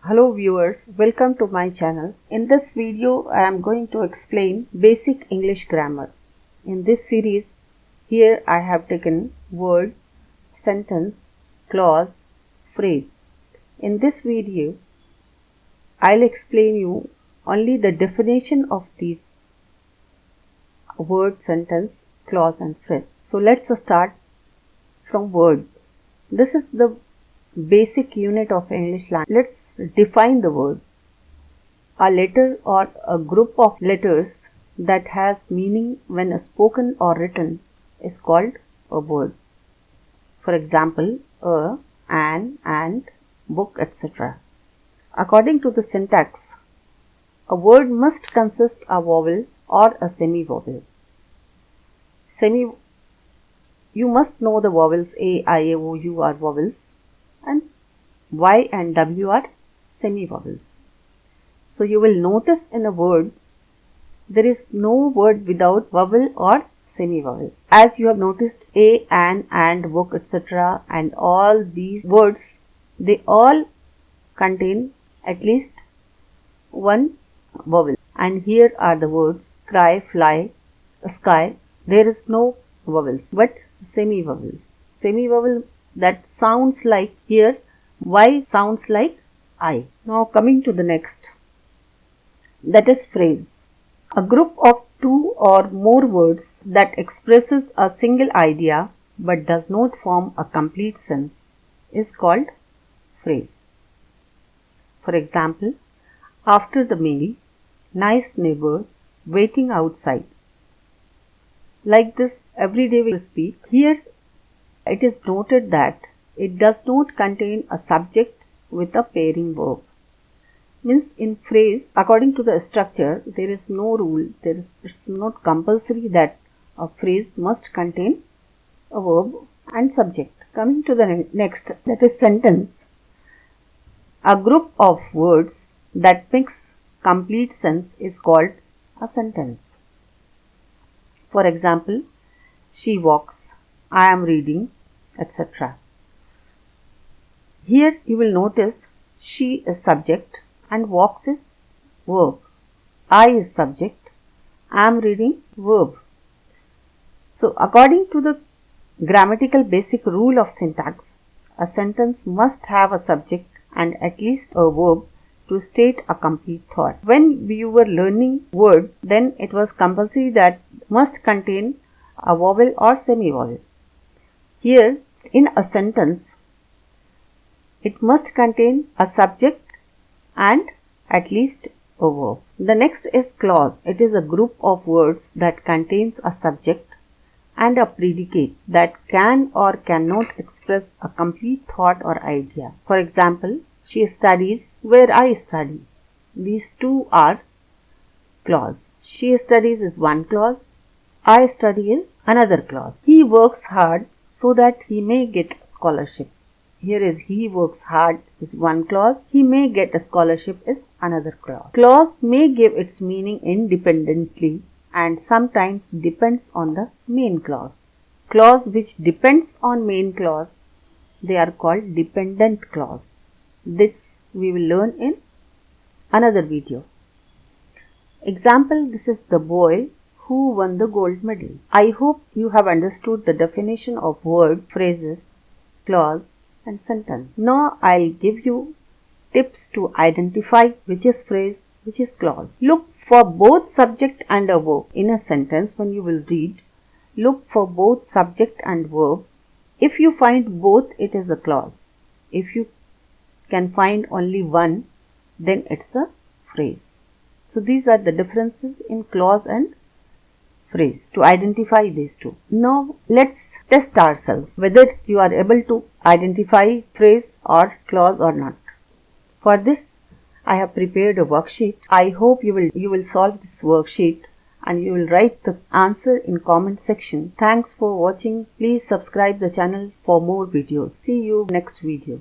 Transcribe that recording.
Hello viewers, welcome to my channel. In this video, I am going to explain basic English grammar. In this series, here I have taken word, sentence, clause, phrase. In this video, I'll explain you only the definition of these word, sentence, clause and phrase. So let's start from word. This is the basic unit of English language. Let's define the word. A letter or a group of letters that has meaning when spoken or written is called a word. For example, a, an, and, book, etc. According to the syntax, a word must consist of a vowel or a semi-vowel. You must know the vowels A, I, O, U are vowels and Y and W are semi-vowels. So you will notice in a word, there is no word without vowel or semi-vowel. As you have noticed, a, an, and, book, etc. and all these words, they all contain at least one vowel. And here are the words cry, fly, sky. There is no vowels but semi-vowel. Semi-vowel that sounds like here, Y sounds like I. Now coming to the next, that is phrase. A group of two or more words that expresses a single idea but does not form a complete sentence is called phrase. For example, after the meal, nice neighbor, waiting outside. Like this every day we speak. Here it is noted that it does not contain a subject with a pairing verb. Means in phrase, according to the structure, there is no rule, it's not compulsory that a phrase must contain a verb and subject. Coming to the next, that is sentence. A group of words that makes complete sense is called a sentence. For example, she walks, I am reading, etc. Here you will notice she is subject and walks is verb. I is subject, I am reading verb. So according to the grammatical basic rule of syntax, a sentence must have a subject and at least a verb to state a complete thought. When we were learning word, then it was compulsory that must contain a vowel or semi-vowel. Here in a sentence, it must contain a subject and at least a verb. The next is clause. It is a group of words that contains a subject and a predicate that can or cannot express a complete thought or idea. For example, she studies where I study. These two are clause. She studies is one clause, I study is another clause. He works hard so that he may get scholarship. Here is he works hard is one clause, he may get a scholarship is another clause. Clause may give its meaning independently and sometimes depends on the main clause. Clause which depends on main clause, they are called dependent clause. This we will learn in another video. Example, this is the boy who won the gold medal. I hope you have understood the definition of word, phrases, clause and sentence. Now I'll give you tips to identify which is phrase, which is clause. Look for both subject and a verb. In a sentence when you will read, look for both subject and verb. If you find both, it is a clause. If you can find only one, then it's a phrase. So these are the differences in clause and phrase to identify these two. Now let's test ourselves whether you are able to identify phrase or clause or not. For this I have prepared a worksheet. I hope you will solve this worksheet and you will write the answer in comment section. Thanks for watching. Please subscribe the channel for more videos. See you next video.